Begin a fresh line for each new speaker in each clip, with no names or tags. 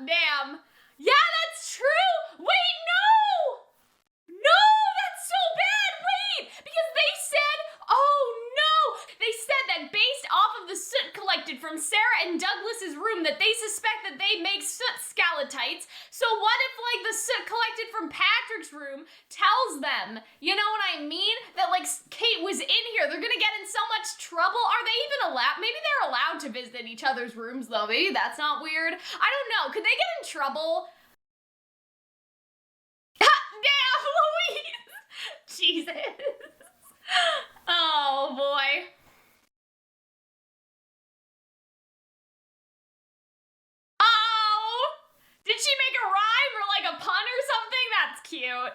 Damn. Yeah, that's true. Wait, no. No, that's so bad. Wait, because they said, oh no, they said that based off of the soot collected from Sarah and Douglas's room that they suspect that they make soot stalactites. So what if like the soot collected from Patrick's room tells them, you know what I mean? That like Kate was in here. They're gonna get in so much trouble. Are they even allowed? Maybe they're allowed to visit each other's rooms though. Maybe that's not weird. I don't know. Could they get in trouble? Damn, Louise! Jesus. Oh, boy. Oh! Did she make a rhyme or like a pun or something? That's cute.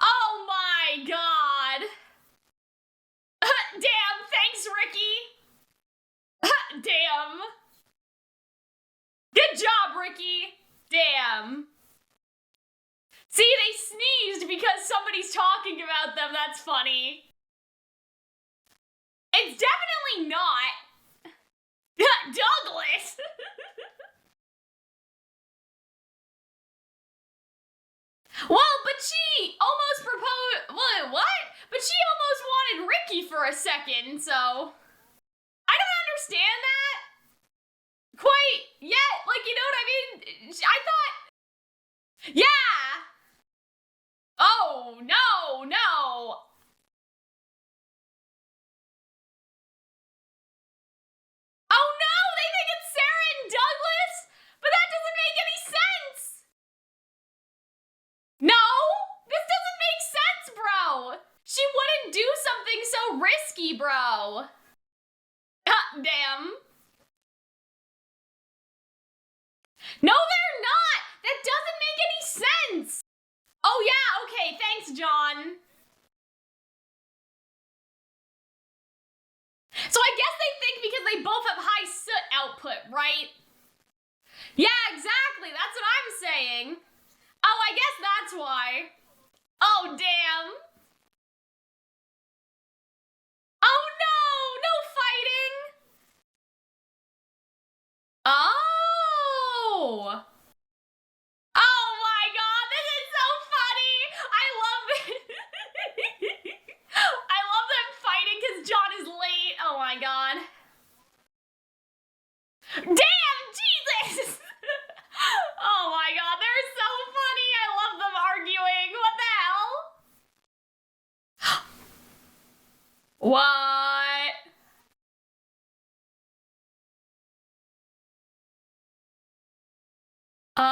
Oh my god. Damn, thanks, Ricky. Damn. Good job, Ricky. Damn. See, they sneezed because somebody's talking about them. That's funny. It's definitely not Douglas. Well, but she almost proposed. What? But she almost wanted Ricky for a second, so I don't understand that quite yet. Like, you know what I mean? I thought, yeah. Oh, no, no. Oh, no, they think it's Sarah and Douglas? But that doesn't make any sense. No, this doesn't make sense, bro. She wouldn't do something so risky, bro. Damn. No, they're not. That doesn't make any sense. Oh, yeah, okay, thanks, John. So I guess they think because they both have high soot output, right? Yeah, exactly, that's what I'm saying. Oh, I guess that's why. Oh, damn. Oh, no, no fighting. Oh. Oh my god, this is so funny! I love it! I love them fighting because John is late. Oh my god. Damn, Jesus! Oh my god, they're so funny! I love them arguing. What the hell? What? Oh,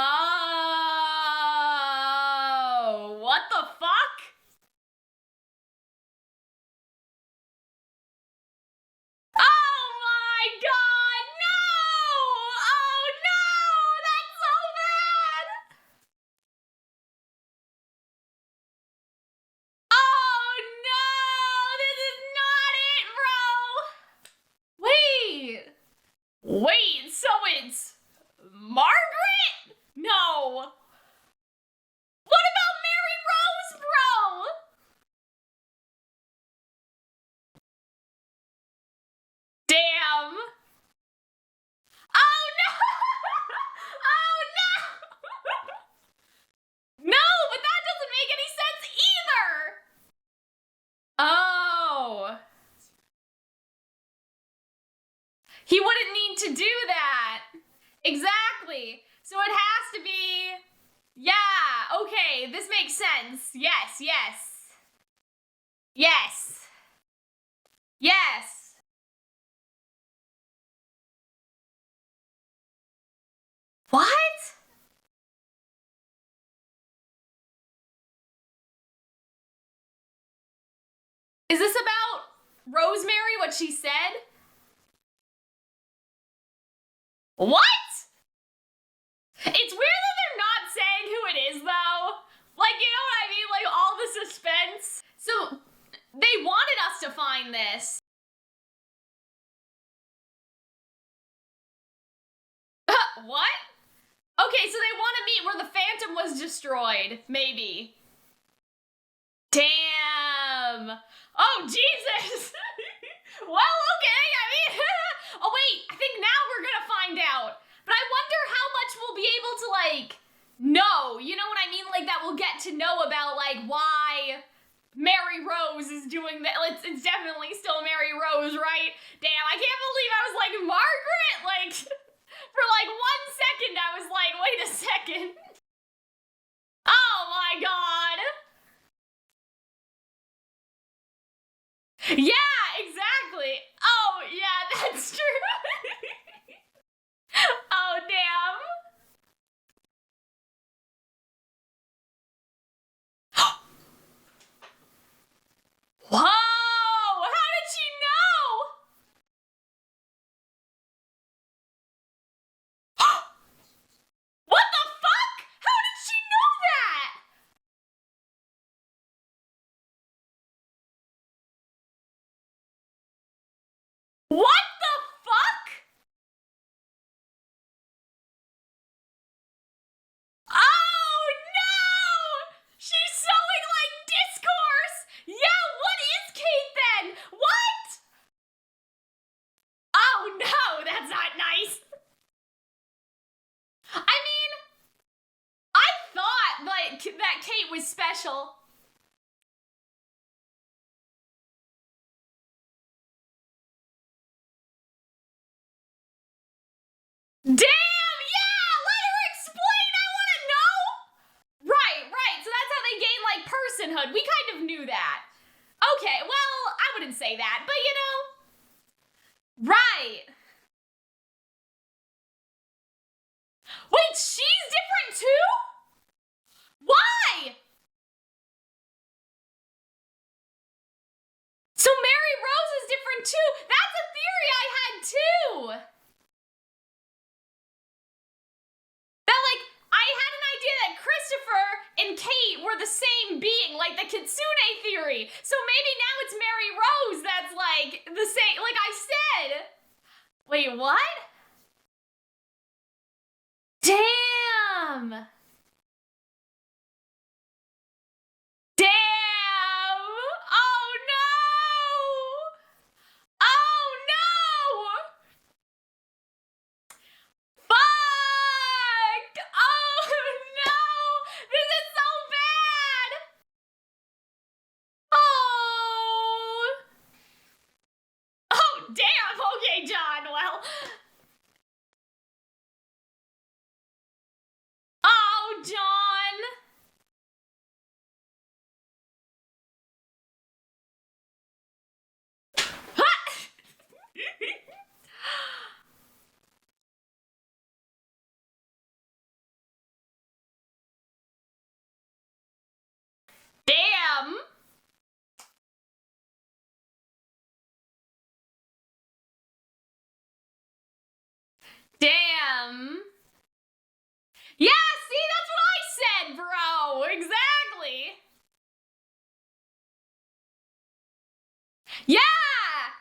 what the fuck? Oh my god, no! Oh no, that's so bad! Oh no, this is not it, bro! Wait! Wait, so it's Margaret? No. What about Mary Rose, bro? Damn. Oh no! Oh no! No, but that doesn't make any sense either. Oh. He wouldn't need to do that. Exactly. So it has to be, yeah, okay, this makes sense. Yes, yes. Yes. Yes. What? Is this about Rosemary, what she said? What? It's weird that they're not saying who it is, though. Like, you know what I mean? Like, all the suspense. So, they wanted us to find this. What? Okay, so they want to meet where the Phantom was destroyed. Maybe. Damn. Oh, Jesus. Well, okay, I mean... Oh, wait, I think now we're gonna find out. But I wonder how much we'll be able to, like, doing that. It's definitely still Mary Rose, right? Damn, I can't believe I was like, Margaret? Like, for like 1 second, I was like, wait a second. Oh my god. Yeah, exactly. Oh, yeah, that's true. Oh, damn. Whoa! How did she know? What the fuck? How did she know that? What the fuck? Oh no! She's sewing like discourse! Yeah, what is Kate then? What? Oh no, that's not nice. I mean, I thought like that Kate was special. Damn, yeah! Let her explain, I wanna know! Right, so that's how they gain, like, personhood. We kind of knew that. Okay, well, I wouldn't say that, but you know. Right. Wait, she's different too? Why? So Mary Rose is different too? That's a theory I had too! That, like, I had an idea that Christopher and Kate were the same being, like the Kitsune theory. So maybe now it's Mary Rose that's, like, the same, like I said. Wait, what? Damn! Damn! Oh no! Oh no! Fuck! Oh no! This is so bad! Oh! Oh damn! Okay, John, well. Oh, John! Damn! Damn! Yeah, see, that's what I said, bro! Exactly! Yeah!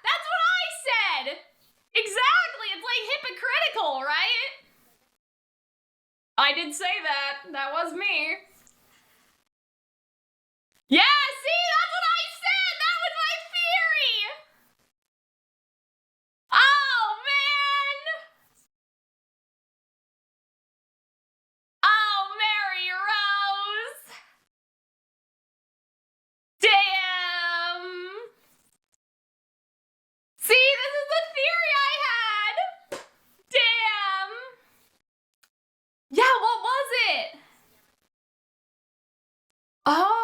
That's what I said! Exactly! It's like hypocritical, right? I did say that. That was me. Yeah, see, that's what I said! That was my theory! Oh, man! Oh, Mary Rose! Damn! See, this is the theory I had! Damn! Yeah, what was it? Oh!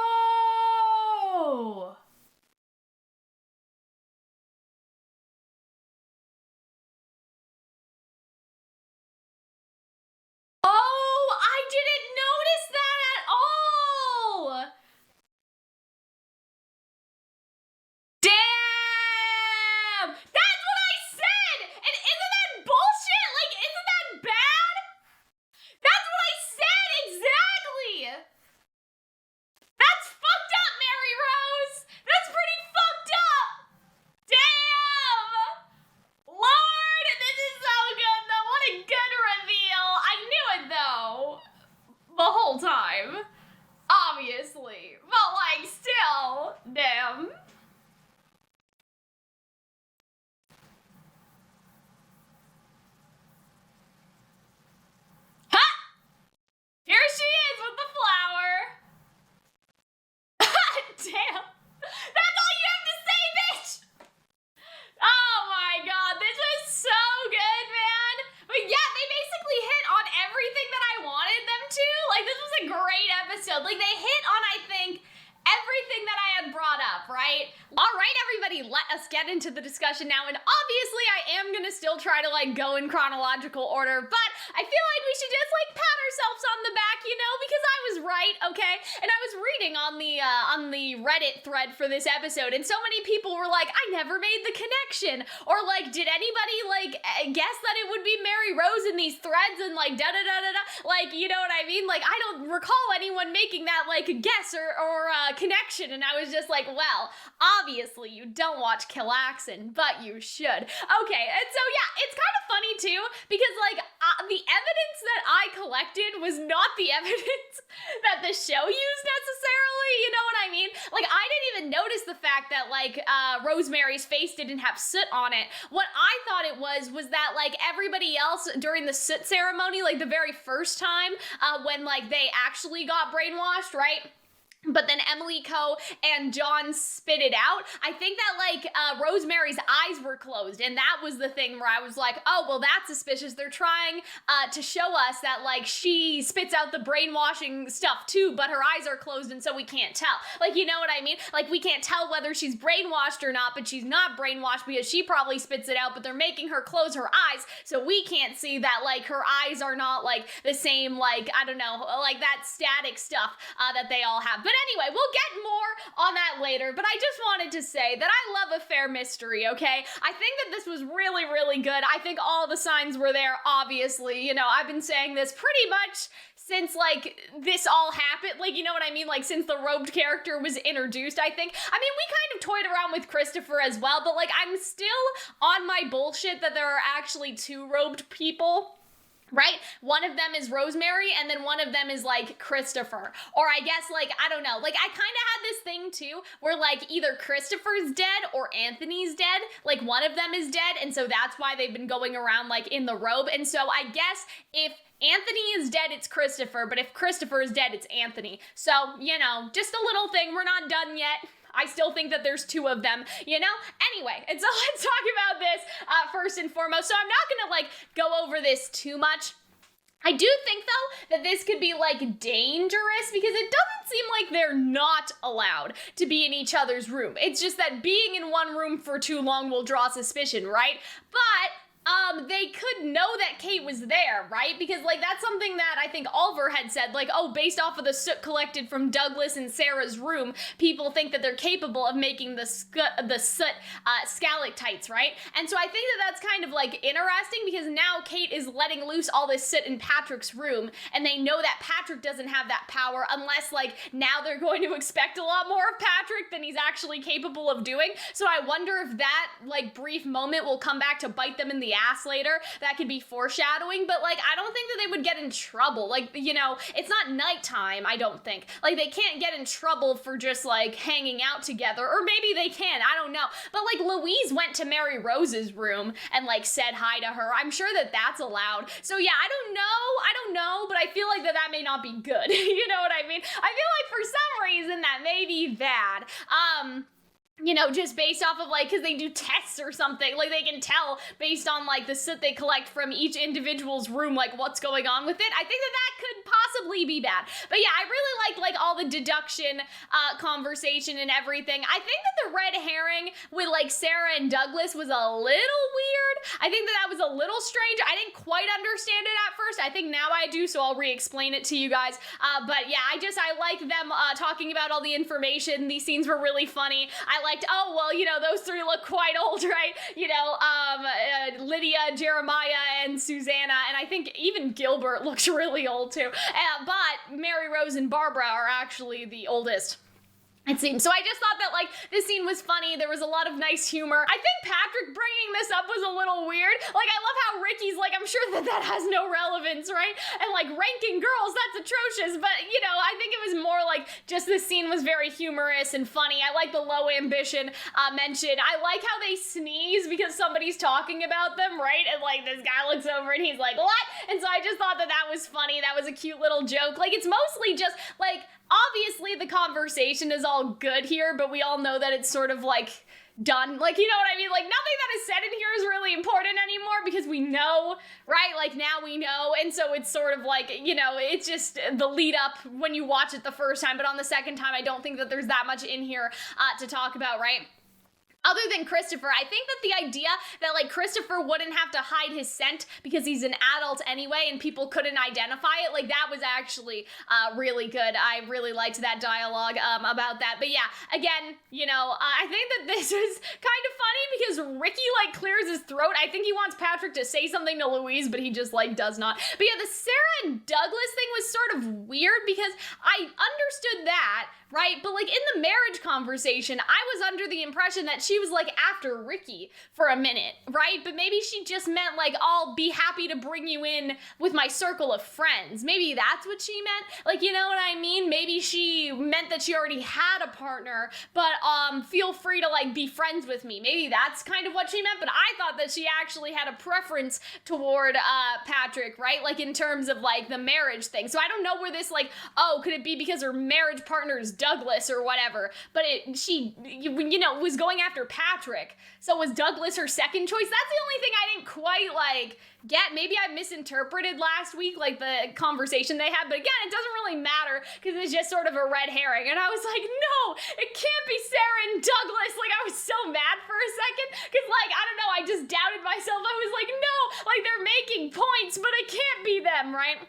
get into the discussion now, and obviously I am gonna still try to like go in chronological order, but I feel like we should just like pat ourselves on the back, you know, because I was right, okay? And I was reading on the Reddit thread for this episode, and so many people were like, I never made the connection, or like, did anybody like guess that it would be Mary Rose in these threads, and like da-da-da-da-da, like, you know what I mean? Like, I don't recall anyone making that like guess or connection, and I was just like, well, obviously you don't watch Calxiyn, but you should. Okay, and so yeah, it's kind of funny too, because like the evidence that I collected was not the evidence that the show used necessarily, you know what I mean? Like, I didn't even notice the fact that like Rosemary's face didn't have soot on it. What I thought it was that like everybody else during the soot ceremony, like the very first time when like they actually got brainwashed, right? But then Emily Coe and John spit it out. I think that like Rosemary's eyes were closed, and that was the thing where I was like, oh, well, that's suspicious. They're trying to show us that like she spits out the brainwashing stuff too, but her eyes are closed, and so we can't tell. Like, you know what I mean? Like, we can't tell whether she's brainwashed or not, but she's not brainwashed because she probably spits it out, but they're making her close her eyes, so we can't see that like her eyes are not like the same, like, I don't know, like that static stuff that they all have. But anyway, we'll get more on that later, but I just wanted to say that I love a fair mystery, okay? I think that this was really, really good. I think all the signs were there, obviously. You know, I've been saying this pretty much since, like, this all happened, like, you know what I mean? Like, since the robed character was introduced, I think. I mean, we kind of toyed around with Christopher as well, but, like, I'm still on my bullshit that there are actually two robed people. Right? One of them is Rosemary, and then one of them is, like, Christopher. Or I guess, like, I don't know. Like, I kind of had this thing, too, where, like, either Christopher's dead or Anthony's dead. Like, one of them is dead, and so that's why they've been going around, like, in the robe. And so I guess if Anthony is dead, it's Christopher, but if Christopher is dead, it's Anthony. So, you know, just a little thing. We're not done yet. I still think that there's two of them, you know? Anyway, and so let's talk about this first and foremost. So I'm not gonna, like, go over this too much. I do think, though, that this could be, like, dangerous because it doesn't seem like they're not allowed to be in each other's room. It's just that being in one room for too long will draw suspicion, right? But they could know that Kate was there, right? Because, like, that's something that I think Oliver had said, like, oh, based off of the soot collected from Douglas and Sarah's room, people think that they're capable of making the soot stalactites, right? And so I think that that's kind of, like, interesting because now Kate is letting loose all this soot in Patrick's room, and they know that Patrick doesn't have that power unless, like, now they're going to expect a lot more of Patrick than he's actually capable of doing. So I wonder if that, like, brief moment will come back to bite them in the ass later. That could be foreshadowing, but like I don't think that they would get in trouble. Like, you know, it's not nighttime, I don't think. Like, they can't get in trouble for just like hanging out together, or maybe they can, I don't know. But like Louise went to Mary Rose's room and like said hi to her. I'm sure that that's allowed. So yeah, I don't know, but I feel like that may not be good. You know what I mean? I feel like for some reason that may be bad. You know, just based off of, like, because they do tests or something, like, they can tell based on, like, the soot they collect from each individual's room, like, what's going on with it. I think that could possibly be bad. But yeah, I really liked, like, all the deduction conversation and everything. I think that the red herring with, like, Sarah and Douglas was a little weird. I think that was a little strange. I didn't quite understand it at first. I think now I do, so I'll re-explain it to you guys. But yeah, I like them talking about all the information. These scenes were really funny. I liked, oh, well, you know, those three look quite old, right? You know, Lydia, Jeremiah, and Susanna, and I think even Gilbert looks really old too. But Mary Rose and Barbara are actually the oldest, it seems. So I just thought that, like, this scene was funny. There was a lot of nice humor. I think Patrick bringing this up was a little weird. Like, I love how Ricky's like, I'm sure that has no relevance, right? And, like, ranking girls, that's atrocious. But, you know, I think it was more like just this scene was very humorous and funny. I like the low ambition mention. I like how they sneeze because somebody's talking about them, right? And, like, this guy looks over and he's like, what? And so I just thought that was funny. That was a cute little joke. Like, it's mostly just, like, obviously the conversation is all good here, but we all know that it's sort of like done. Like, you know what I mean? Like, nothing that is said in here is really important anymore because we know, right? Like, now we know, and so it's sort of like, you know, it's just the lead up when you watch it the first time, but on the second time, I don't think that there's that much in here to talk about, right? other than Christopher. I think that the idea that like Christopher wouldn't have to hide his scent because he's an adult anyway and people couldn't identify it, like that was actually really good. I really liked that dialogue about that. But yeah, again, you know, I think that this was kind of funny because Ricky like clears his throat. I think he wants Patrick to say something to Louise, but he just like does not. But yeah, the Sarah and Douglas thing was sort of weird because I understood that, right? But like in the marriage conversation, I was under the impression that she was like after Ricky for a minute, right? But maybe she just meant like, I'll be happy to bring you in with my circle of friends. Maybe that's what she meant. Like, you know what I mean? Maybe she meant that she already had a partner, but feel free to like be friends with me. Maybe that's kind of what she meant, but I thought that she actually had a preference toward Patrick, right? Like in terms of like the marriage thing. So I don't know where this like, oh, could it be because her marriage partner is Douglas or whatever? But she, you know, was going after Patrick. So was Douglas her second choice? That's the only thing I didn't quite like get. Maybe I misinterpreted last week, like the conversation they had, but again, it doesn't really matter because it's just sort of a red herring. And I was like, no, it can't be Sarah and Douglas. Like I was so mad for a second because like, I don't know, I just doubted myself. I was like, no, like they're making points, but it can't be them, right?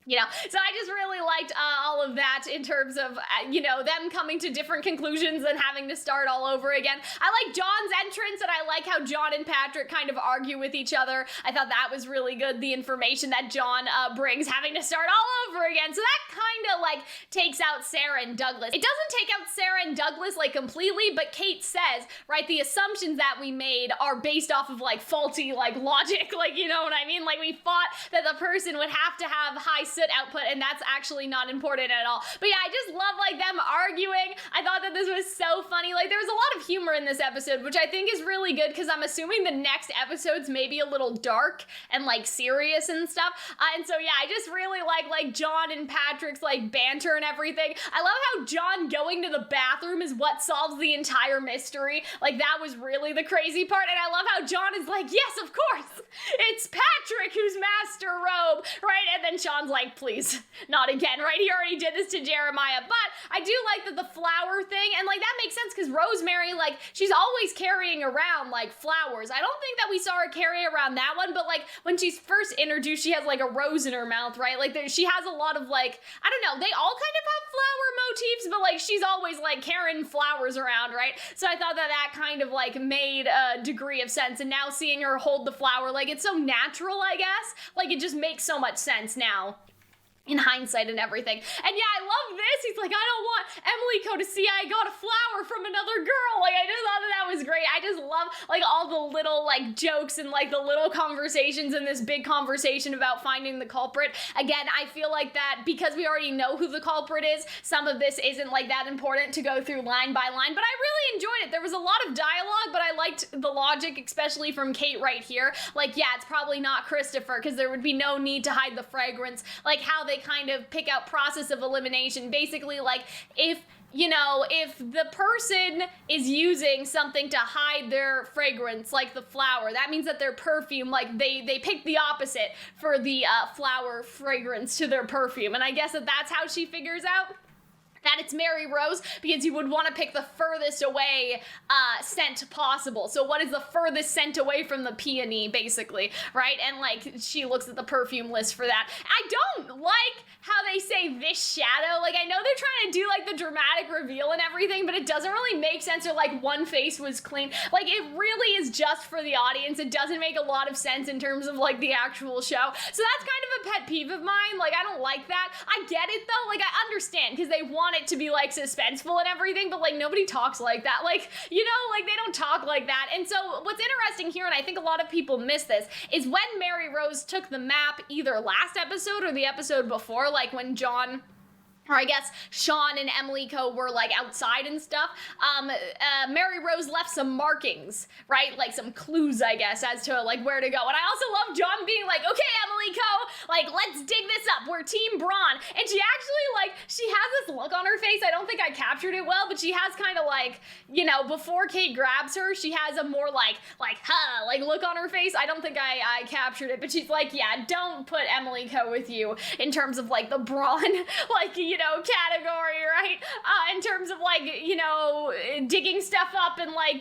You know, so I just really liked all of that in terms of, you know, them coming to different conclusions and having to start all over again. I like John's entrance, and I like how John and Patrick kind of argue with each other. I thought that was really good, the information that John brings, having to start all over again. So that kind of, like, takes out Sarah and Douglas. It doesn't take out Sarah and Douglas, like, completely, but Kate says, right, the assumptions that we made are based off of, like, faulty, like, logic, like, you know what I mean? Like, we thought that the person would have to have high soot output, and that's actually not important at all. But yeah, I just love like them arguing. I thought that this was so funny. Like there was a lot of humor in this episode, which I think is really good because I'm assuming the next episodes may be a little dark and like serious and stuff. And so yeah, I just really like John and Patrick's like banter and everything. I love how John going to the bathroom is what solves the entire mystery. Like that was really the crazy part. And I love how John is like, yes, of course, it's Patrick who's Master Robe, right? And then Sean's like, please, not again, right? He already did this to Jeremiah. But I do like that the flower thing, and like that makes sense because Rosemary, like, she's always carrying around like flowers. I don't think that we saw her carry around that one, but like when she's first introduced, she has like a rose in her mouth, right? Like she has a lot of like, I don't know, they all kind of have flower motifs, but like she's always like carrying flowers around, right? So I thought that that kind of like made a degree of sense, and now seeing her hold the flower, like it's so natural, I guess. Like it just makes so much sense now in hindsight and everything. And yeah, I love this. He's like, I don't want Emily to see I got a flower from another girl. Like, I just thought that was great. I just love, like, all the little, like, jokes and, like, the little conversations in this big conversation about finding the culprit. Again, I feel like that because we already know who the culprit is, some of this isn't, like, that important to go through line by line, but I really enjoyed it. There was a lot of dialogue, but I liked the logic, especially from Kate right here. Like, yeah, it's probably not Christopher, because there would be no need to hide the fragrance. Like, how they kind of pick out process of elimination. Basically, like, if the person is using something to hide their fragrance, like the flower, that means that their perfume, like, they pick the opposite for the flower fragrance to their perfume. And I guess that's how she figures out that it's Mary Rose, because you would want to pick the furthest away scent possible. So what is the furthest scent away from the peony, basically, right? And, like, she looks at the perfume list for that. I don't like how they say this shadow. Like, I know they're trying to do, like, the dramatic reveal and everything, but it doesn't really make sense, or, like, one face was clean. Like, it really is just for the audience. It doesn't make a lot of sense in terms of, like, the actual show. So that's kind of a pet peeve of mine. Like, I don't like that. I get it, though. Like, I understand, because they want it to be, like, suspenseful and everything, but, like, nobody talks like that. Like, you know, like, they don't talk like that. And so what's interesting here, and I think a lot of people miss this, is when Mary Rose took the map, either last episode or the episode before, like when John, or I guess Sean and Emily were, like, outside and stuff, Mary Rose left some markings, right? Like, some clues, I guess, as to, like, where to go. And I also love John being like, okay, Emily like, let's dig this up. We're Team Braun. And she actually, like, she has this look on her face. I don't think I captured it well, but she has kind of, like, you know, before Kate grabs her, she has a more like look on her face. I don't think I captured it, but she's like, yeah, don't put Emily Co with you in terms of like the brawn, like, you know, category, right? In terms of like, you know, digging stuff up and like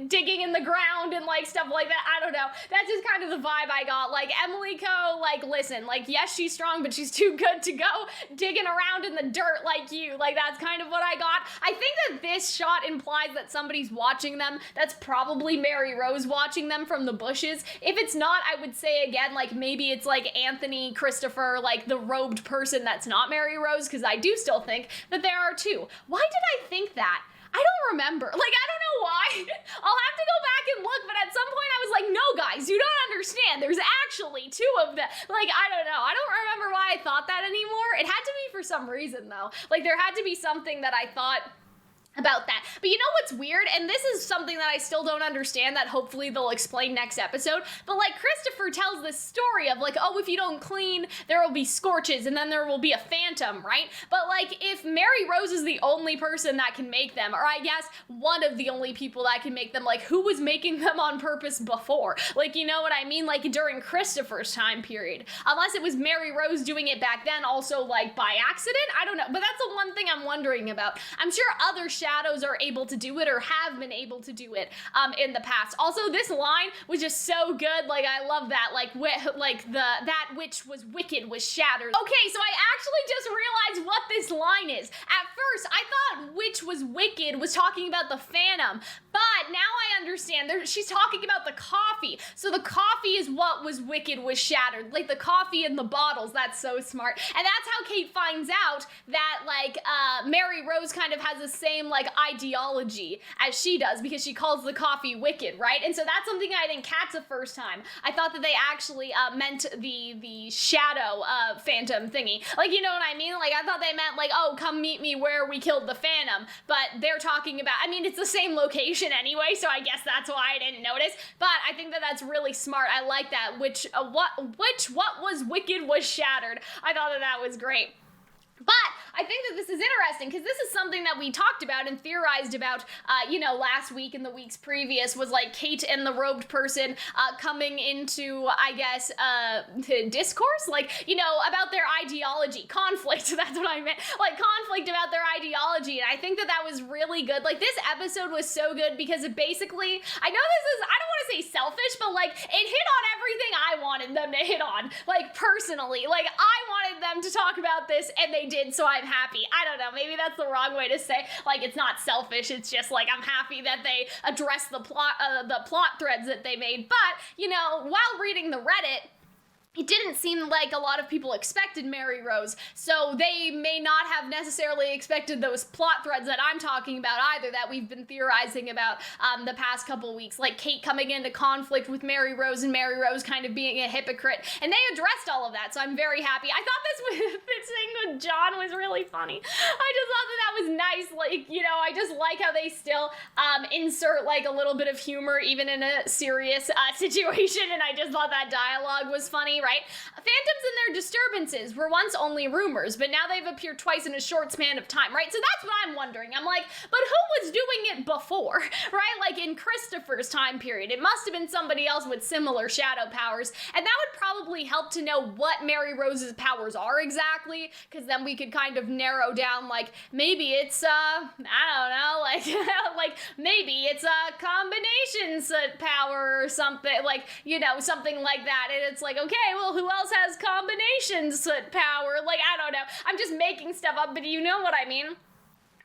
digging in the ground and like stuff like that. I don't know. That's just kind of the vibe I got. Like Emily Co, like, listen, like, yes, she's strong, but she's too good to go digging around in the dirt like you. Like, that's kind of what I got. I think that this shot implies that somebody's watching them. That's probably Mary Rose watching them from the bushes. If it's not, I would say again, like, maybe it's like Anthony, Christopher, like the robed person that's not Mary Rose, because I do still think that there are two. Why did I think that? I don't remember. Like, I don't know why. I'll have to go back and look, but at some point I was like, no, guys, you don't understand. There's actually two of them. Like, I don't know. I don't remember why I thought that anymore. It had to be for some reason, though. Like, there had to be something that I thought about that. But you know what's weird? And this is something that I still don't understand that hopefully they'll explain next episode. But like Christopher tells this story of like, oh, if you don't clean, there will be scorches and then there will be a phantom, right? But like if Mary Rose is the only person that can make them, or I guess one of the only people that can make them, like who was making them on purpose before? Like, you know what I mean? Like during Christopher's time period. Unless it was Mary Rose doing it back then also like by accident? I don't know. But that's the one thing I'm wondering about. I'm sure other shadows are able to do it or have been able to do it in the past. Also, this line was just so good. Like, I love that. Like, that which was wicked was shattered. Okay, so I actually just realized what this line is. At first, I thought which was wicked was talking about the Phantom, but now I understand. She's talking about the coffee. So the coffee is what was wicked was shattered. Like, the coffee in the bottles. That's so smart. And that's how Kate finds out that, like, Mary Rose kind of has the same, like, ideology as she does because she calls the coffee wicked, right? And so that's something I didn't catch the first time. I thought that they actually meant the shadow phantom thingy. Like, you know what I mean? Like, I thought they meant like, oh, come meet me where we killed the Phantom, but they're talking about, I mean, it's the same location anyway, so I guess that's why I didn't notice, but I think that that's really smart. I like that, what was wicked was shattered. I thought that that was great. But I think that this is interesting because this is something that we talked about and theorized about, you know, last week and the weeks previous was like Kate and the robed person coming into, I guess, discourse, like, you know, about their ideology, conflict, that's what I meant, like conflict about their ideology. And I think that that was really good. Like this episode was so good because it basically, I know this is, I don't want to say selfish, but like it hit on everything I wanted them to hit on, like personally, like I wanted them to talk about this and they did, so I'm happy. I don't know, maybe that's the wrong way to say, like, it's not selfish, it's just like I'm happy that they addressed the plot threads that they made. But, you know, while reading the Reddit, it didn't seem like a lot of people expected Mary Rose, so they may not have necessarily expected those plot threads that I'm talking about either, that we've been theorizing about the past couple weeks, like Kate coming into conflict with Mary Rose and Mary Rose kind of being a hypocrite, and they addressed all of that, so I'm very happy. I thought this thing with John was really funny. I just thought that that was nice, like, you know, I just like how they still insert like a little bit of humor even in a serious situation, and I just thought that dialogue was funny, right? Phantoms and their disturbances were once only rumors, but now they've appeared twice in a short span of time, right? So that's what I'm wondering. I'm like, but who was doing it before, right? Like in Christopher's time period, it must have been somebody else with similar shadow powers, and that would probably help to know what Mary Rose's powers are exactly, because then we could kind of narrow down, like, maybe it's, I don't know, like, like, maybe it's a combinations power or something, like, you know, something like that, and it's like, okay, well, who else has combinations power? Like, I don't know. I'm just making stuff up, but you know what I mean?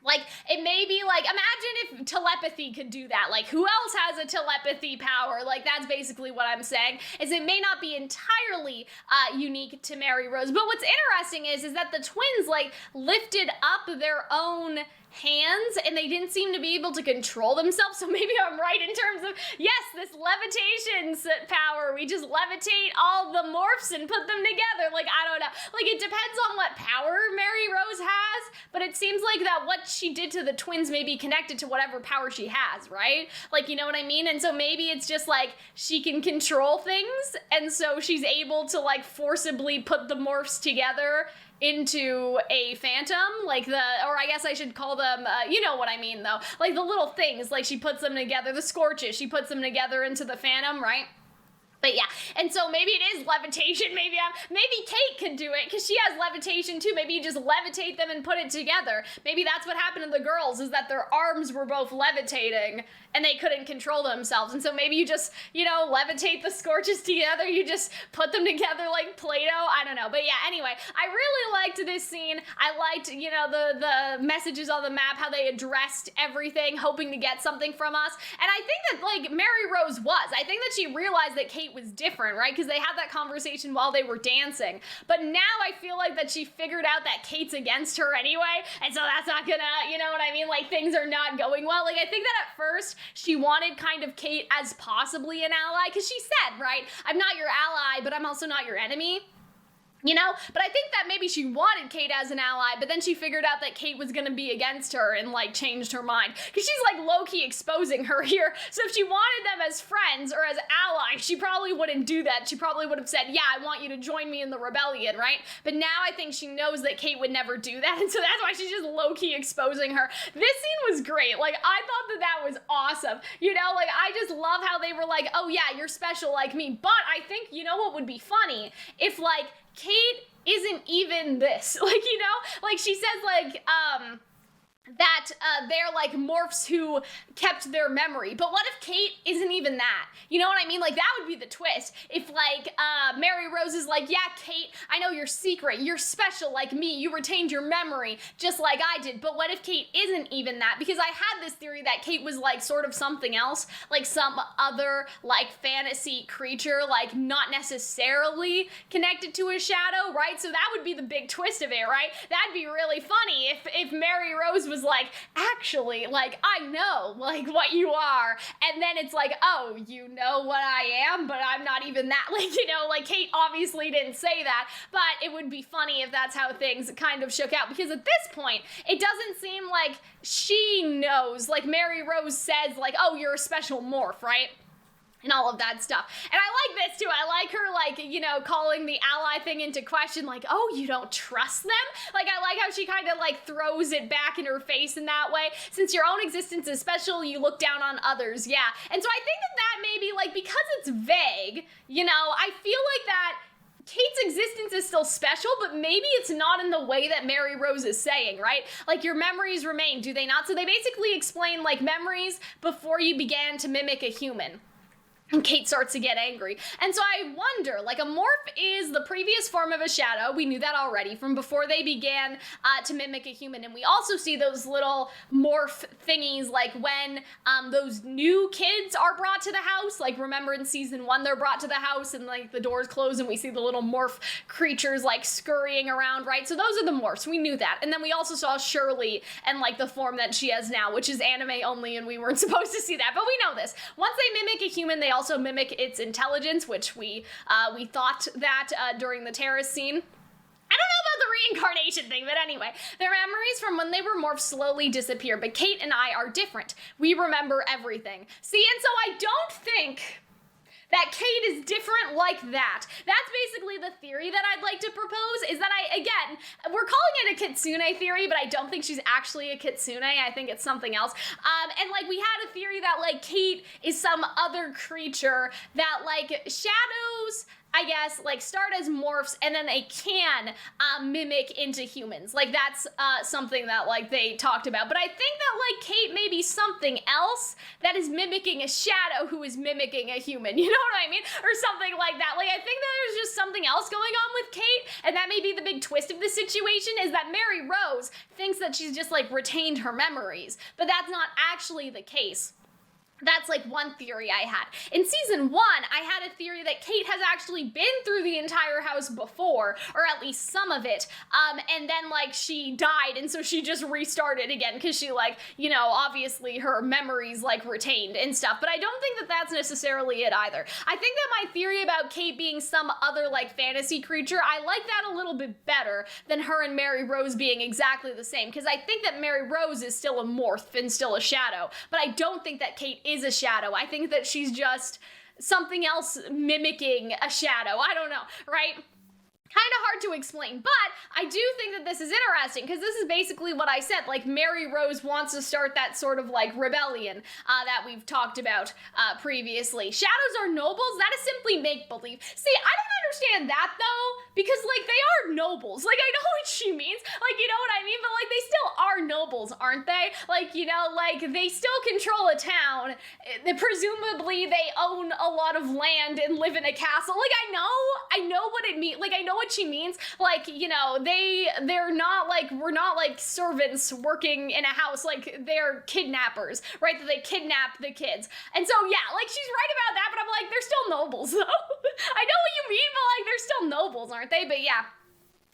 Like, it may be like, imagine if telepathy could do that. Like, who else has a telepathy power? Like, that's basically what I'm saying, is it may not be entirely unique to Mary Rose. But what's interesting is that the twins, like, lifted up their own hands and they didn't seem to be able to control themselves. So maybe I'm right in terms of, yes, this levitation power, we just levitate all the morphs and put them together. Like, I don't know, like, it depends on what power Mary Rose has, but it seems like that what she did to the twins may be connected to whatever power she has, right? Like, you know what I mean? And so maybe it's just like she can control things, and so she's able to like forcibly put the morphs together into a phantom, like or I guess I should call them, you know what I mean though, like the little things, like she puts them together, the scorches, she puts them together into the phantom, right? But yeah, and so maybe it is levitation, maybe Kate could do it, because she has levitation too. Maybe you just levitate them and put it together. Maybe that's what happened to the girls, is that their arms were both levitating, and they couldn't control themselves. And so maybe you just, you know, levitate the scorches together, you just put them together like Play-Doh, I don't know. But yeah, anyway, I really liked this scene. I liked, you know, the messages on the map, how they addressed everything, hoping to get something from us. And I think that, like, Mary Rose I think that she realized that Kate was different, right? Because they had that conversation while they were dancing. But now I feel like that she figured out that Kate's against her anyway, and so that's not gonna, you know what I mean? Like, things are not going well. Like, I think that at first she wanted kind of Kate as possibly an ally, because she said, right, I'm not your ally, but I'm also not your enemy. You know? But I think that maybe she wanted Kate as an ally, but then she figured out that Kate was gonna be against her and, like, changed her mind. Because she's, like, low-key exposing her here. So if she wanted them as friends or as allies, she probably wouldn't do that. She probably would have said, yeah, I want you to join me in the rebellion, right? But now I think she knows that Kate would never do that, and so that's why she's just low-key exposing her. This scene was great. Like, I thought that that was awesome. You know, like, I just love how they were like, oh yeah, you're special like me. But I think, you know what would be funny? If, like, Kate isn't even this, like, you know, like she says, like, that they're like morphs who kept their memory. But what if Kate isn't even that? You know what I mean? Like, that would be the twist. If, like, Mary Rose is like, yeah, Kate, I know you're secret, you're special like me, you retained your memory just like I did. But what if Kate isn't even that? Because I had this theory that Kate was, like, sort of something else, like some other, like, fantasy creature, like, not necessarily connected to a shadow, right? So that would be the big twist of it, right? That'd be really funny if Mary Rose was like, actually, like, I know, like, what you are, and then it's like, oh, you know what I am, but I'm not even that, like, you know, like, Kate obviously didn't say that, but it would be funny if that's how things kind of shook out, because at this point, it doesn't seem like she knows, like, Mary Rose says, like, oh, you're a special morph, right? And all of that stuff. And I like this too. I like her, like, you know, calling the ally thing into question, like, oh, you don't trust them? Like, I like how she kind of, like, throws it back in her face in that way. Since your own existence is special, you look down on others, yeah. And so I think that may be, like, because it's vague, you know, I feel like that Kate's existence is still special, but maybe it's not in the way that Mary Rose is saying, right? Like, your memories remain, do they not? So they basically explain, like, memories before you began to mimic a human. And Kate starts to get angry. And so I wonder, like, a morph is the previous form of a shadow. We knew that already from before they began to mimic a human. And we also see those little morph thingies, like when those new kids are brought to the house. Like, remember in season 1, they're brought to the house and, like, the doors close and we see the little morph creatures, like, scurrying around, right? So those are the morphs. We knew that. And then we also saw Shirley and, like, the form that she has now, which is anime only, and we weren't supposed to see that. But we know this. Once they mimic a human, they also mimic its intelligence, which we thought that during the terrace scene. I don't know about the reincarnation thing, but anyway, their memories from when they were morphed slowly disappear, but Kate and I are different. We remember everything. See, and so I don't think that Kate is different like that. That's basically the theory that I'd like to propose, is that again, we're calling it a kitsune theory, but I don't think she's actually a kitsune. I think it's something else. And, like, we had a theory that, like, Kate is some other creature that, like, shadows, I guess, like, start as morphs and then they can mimic into humans. Like, that's something that, like, they talked about. But I think that, like, Kate may be something else that is mimicking a shadow who is mimicking a human. You know what I mean? Or something like that. Like, I think that there's just something else going on with Kate, and that may be the big twist of the situation, is that Mary Rose thinks that she's just, like, retained her memories. But that's not actually the case. That's, like, one theory I had. In season 1, I had a theory that Kate has actually been through the entire house before, or at least some of it, and then, like, she died, and so she just restarted again, because she, like, you know, obviously her memories, like, retained and stuff, but I don't think that that's necessarily it either. I think that my theory about Kate being some other, like, fantasy creature, I like that a little bit better than her and Mary Rose being exactly the same, because I think that Mary Rose is still a morph and still a shadow, but I don't think that Kate is a shadow. I think that she's just something else mimicking a shadow. I don't know, right? kind of hard to explain, but I do think that this is interesting because this is basically what I said. Like, Mary Rose wants to start that sort of like rebellion that we've talked about previously. Shadows are nobles? That is simply make-believe. See, I don't understand that though, because like they are nobles. Like, I know what she means. Like, you know what I mean? But like they still are nobles, aren't they? Like, you know, like they still control a town. Presumably they own a lot of land and live in a castle. Like, I know what it means. Like, I know what she means. Like, you know, they're not like, we're not like servants working in a house. Like, they're kidnappers, right? That they kidnap the kids. And so, yeah, like, she's right about that, but I'm like, they're still nobles, though. I know what you mean, but like, they're still nobles, aren't they? But yeah.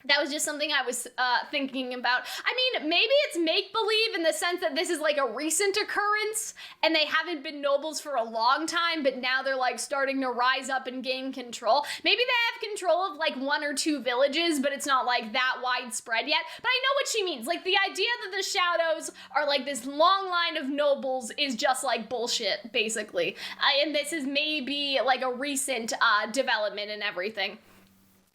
That was just something I was thinking about. I mean, maybe it's make-believe in the sense that this is like a recent occurrence and they haven't been nobles for a long time, but now they're like starting to rise up and gain control. Maybe they have control of like 1 or 2 villages, but it's not like that widespread yet. But I know what she means. Like, the idea that the Shadows are like this long line of nobles is just like bullshit, basically. And this is maybe like a recent development and everything.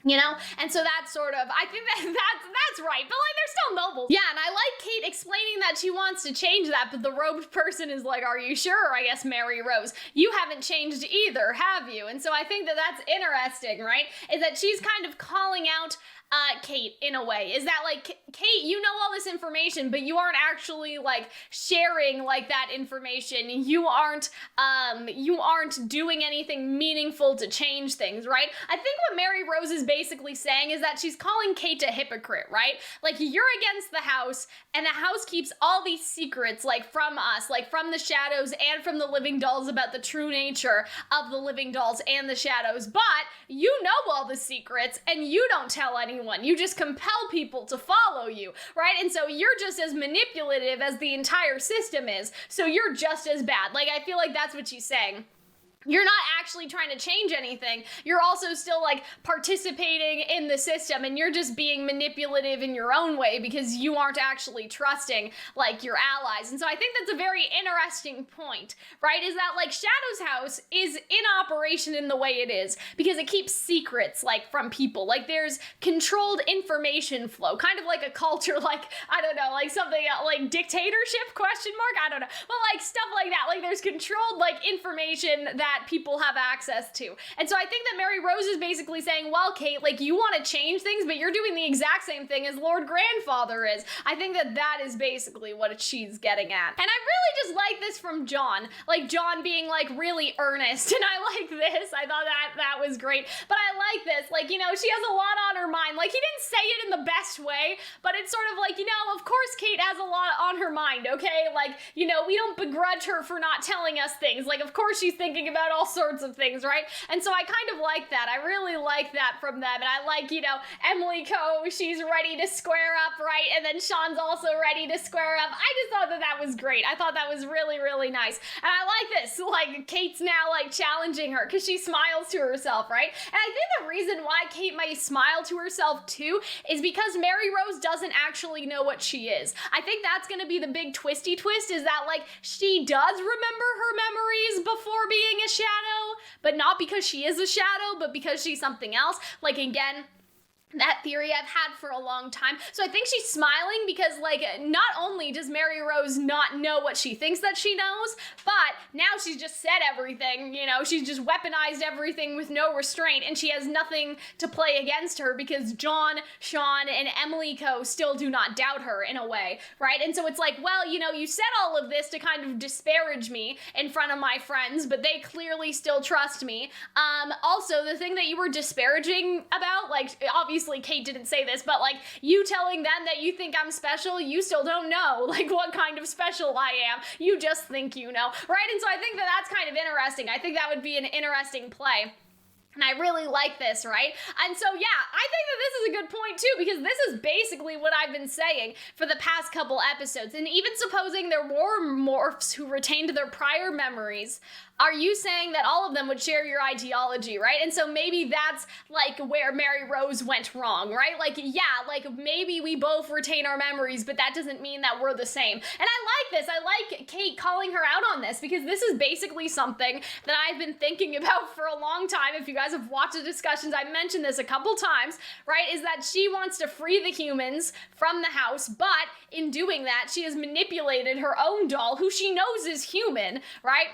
You know? And so that's sort of, I think that's right, but like, they're still nobles. Yeah, and I like Kate explaining that she wants to change that, but the robed person is like, are you sure? I guess, Mary Rose, you haven't changed either, have you? And so I think that that's interesting, right? Is that she's kind of calling out Kate, in a way, is that like, Kate, you know all this information, but you aren't actually like sharing like that information. You aren't doing anything meaningful to change things, right? I think what Mary Rose is basically saying is that she's calling Kate a hypocrite, right? Like, you're against the house, and the house keeps all these secrets, like, from us, like, from the Shadows and from the Living Dolls about the true nature of the Living Dolls and the Shadows, but you know all the secrets, and you don't tell anyone. You just compel people to follow you, right? And so you're just as manipulative as the entire system is, so you're just as bad. Like, I feel like that's what she's saying. You're not actually trying to change anything. You're also still, like, participating in the system, and you're just being manipulative in your own way because you aren't actually trusting, like, your allies. And so I think that's a very interesting point, right? Is that, like, Shadow's house is in operation in the way it is because it keeps secrets, like, from people. Like, there's controlled information flow, kind of like a culture, like, I don't know, like something like dictatorship, question mark? I don't know. But, like, stuff like that. Like, there's controlled, like, information that people have access to. And so I think that Mary Rose is basically saying, well, Kate, like, you want to change things, but you're doing the exact same thing as Lord Grandfather is. I think that that is basically what she's getting at. And I really just like this from John. Like, John being, like, really earnest. And I like this. I thought that was great. But I like this. Like, you know, she has a lot on her mind. Like, he didn't say it in the best way, but it's sort of like, you know, of course Kate has a lot on her mind, okay? Like, you know, we don't begrudge her for not telling us things. Like, of course she's thinking about all sorts of things, right? And so I kind of like that. I really like that from them. And I like, you know, Emily Coe, she's ready to square up, right? And then Sean's also ready to square up. I just thought that that was great. I thought that was really, really nice. And I like this. Like, Kate's now, like, challenging her because she smiles to herself, right? And I think the reason why Kate might smile to herself too is because Mary Rose doesn't actually know what she is. I think that's going to be the big twisty twist, is that, like, she does remember her memories before being a shadow, but not because she is a shadow, but because she's something else. Like, again, that theory I've had for a long time. So I think she's smiling because, like, not only does Mary Rose not know what she thinks that she knows, but now she's just said everything, you know, she's just weaponized everything with no restraint, and she has nothing to play against her because John, Sean, and Emily Coe still do not doubt her in a way, right? And so it's like, well, you know, you said all of this to kind of disparage me in front of my friends, but they clearly still trust me. Also, the thing that you were disparaging about, like, obviously Kate didn't say this, but, like, you telling them that you think I'm special, you still don't know, like, what kind of special I am. You just think you know, right? And so I think that that's kind of interesting. I think that would be an interesting play. And I really like this, right? And so, yeah, I think that this is a good point, too, because this is basically what I've been saying for the past couple episodes. And even supposing there were morphs who retained their prior memories, are you saying that all of them would share your ideology, right? And so maybe that's like where Mary Rose went wrong, right? Like, yeah, like maybe we both retain our memories, but that doesn't mean that we're the same. And I like this. I like Kate calling her out on this, because this is basically something that I've been thinking about for a long time. If you guys have watched the discussions, I mentioned this a couple times, right? Is that she wants to free the humans from the house, but in doing that, she has manipulated her own doll, who she knows is human, right,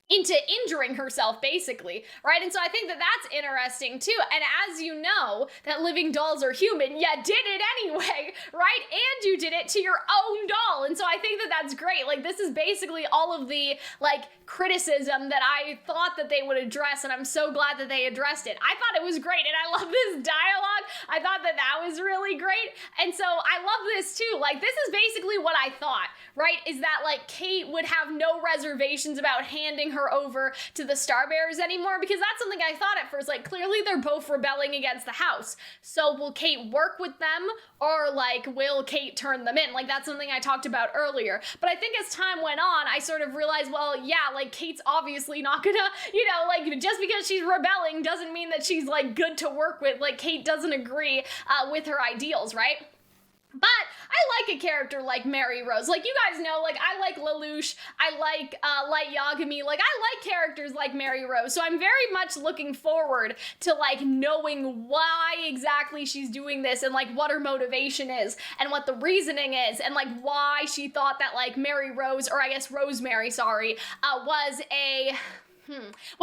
into injuring herself, basically, right? And so I think that that's interesting too. And as you know, that living dolls are human, you did it anyway, right? And you did it to your own doll. And so I think that that's great. Like, this is basically all of the, like, criticism that I thought that they would address, and I'm so glad that they addressed it. I thought it was great, and I love this dialogue. I thought that that was really great. And so I love this too. Like, this is basically what I thought, right? Is that, like, Kate would have no reservations about handing her over to the Starbearers anymore, because that's something I thought at first. Like, clearly they're both rebelling against the house. So will Kate work with them, or like will Kate turn them in? Like, that's something I talked about earlier. But I think as time went on, I sort of realized, well, yeah, like, Kate's obviously not gonna, you know, like, just because she's rebelling doesn't mean that she's like good to work with. Like, Kate doesn't agree with her ideals, right? But I like a character like Mary Rose. Like, you guys know, like, I like Lelouch, I like Light Yagami, like, I like characters like Mary Rose, so I'm very much looking forward to, like, knowing why exactly she's doing this, and, like, what her motivation is, and what the reasoning is, and, like, why she thought that, like, Mary Rose, or I guess Rosemary, sorry, was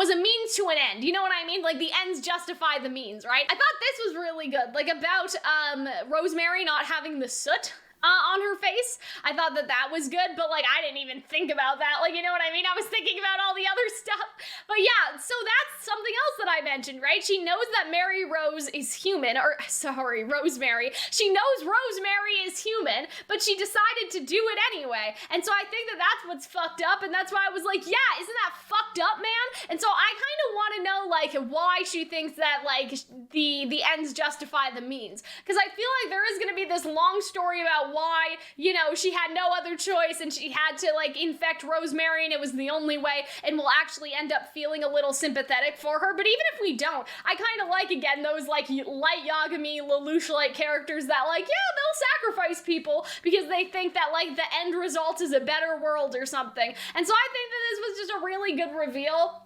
a means to an end. You know what I mean? Like, the ends justify the means, right? I thought this was really good. Like, about Rosemary not having the soot on her face. I thought that that was good, but, like, I didn't even think about that. Like, you know what I mean? I was thinking about all the other stuff. But yeah, so that's something else that I mentioned, right? She knows that Mary Rose is human, or, sorry, Rosemary. She knows Rosemary is human, but she decided to do it anyway. And so I think that that's what's fucked up, and that's why I was like, yeah, isn't that fucked up, man? And so I kind of want to know, like, why she thinks that, like, the ends justify the means. Because I feel like there is going to be this long story about why, you know, she had no other choice and she had to, like, infect Rosemary and it was the only way, and we'll actually end up feeling a little sympathetic for her. But even if we don't, I kind of like, again, those, like, Light Yagami, Lelouch-like characters that, like, yeah, they'll sacrifice people because they think that, like, the end result is a better world or something. And so I think that this was just a really good reveal.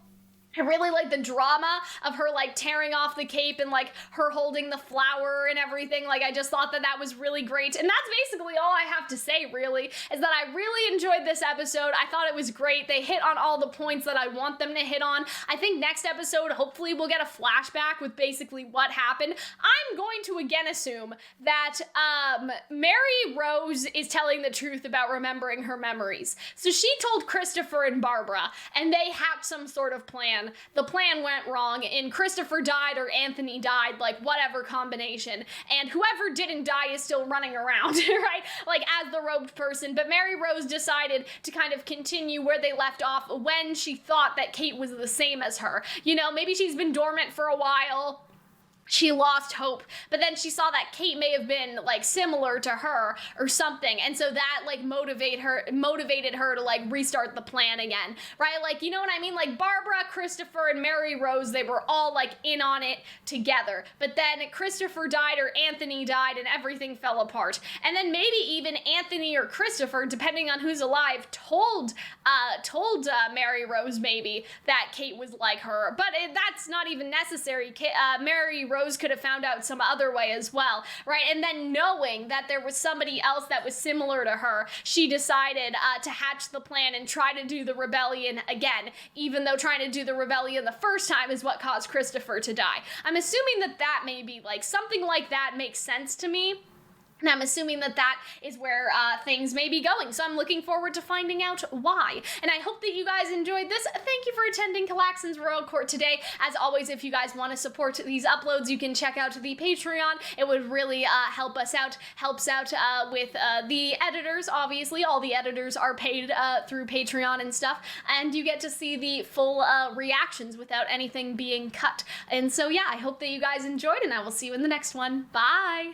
I really like the drama of her, like, tearing off the cape and, like, her holding the flower and everything. Like, I just thought that that was really great. And that's basically all I have to say, really, is that I really enjoyed this episode. I thought it was great. They hit on all the points that I want them to hit on. I think next episode, hopefully, we'll get a flashback with basically what happened. I'm going to again assume that Mary Rose is telling the truth about remembering her memories. So she told Christopher and Barbara, and they hatched some sort of plan. The plan went wrong, and Christopher died or Anthony died, like, whatever combination, and whoever didn't die is still running around, right, like, as the robed person. But Mary Rose decided to kind of continue where they left off when she thought that Kate was the same as her. You know, maybe she's been dormant for a while. She lost hope, but then she saw that Kate may have been, like, similar to her or something, and so that, like, motivated her to, like, restart the plan again, right? Like, you know what I mean? Like, Barbara, Christopher, and Mary Rose, they were all, like, in on it together, but then Christopher died or Anthony died and everything fell apart, and then maybe even Anthony or Christopher, depending on who's alive, told Mary Rose maybe that Kate was like her, but that's not even necessary. Mary Rose could have found out some other way as well, right? And then knowing that there was somebody else that was similar to her, she decided to hatch the plan and try to do the rebellion again, even though trying to do the rebellion the first time is what caused Christopher to die. I'm assuming that that may be, like, something like that makes sense to me. And I'm assuming that that is where things may be going. So I'm looking forward to finding out why. And I hope that you guys enjoyed this. Thank you for attending Calxiyn's Royal Court today. As always, if you guys want to support these uploads, you can check out the Patreon. It would really help us out. Helps out with the editors, obviously. All the editors are paid through Patreon and stuff. And you get to see the full reactions without anything being cut. And so, yeah, I hope that you guys enjoyed, and I will see you in the next one. Bye!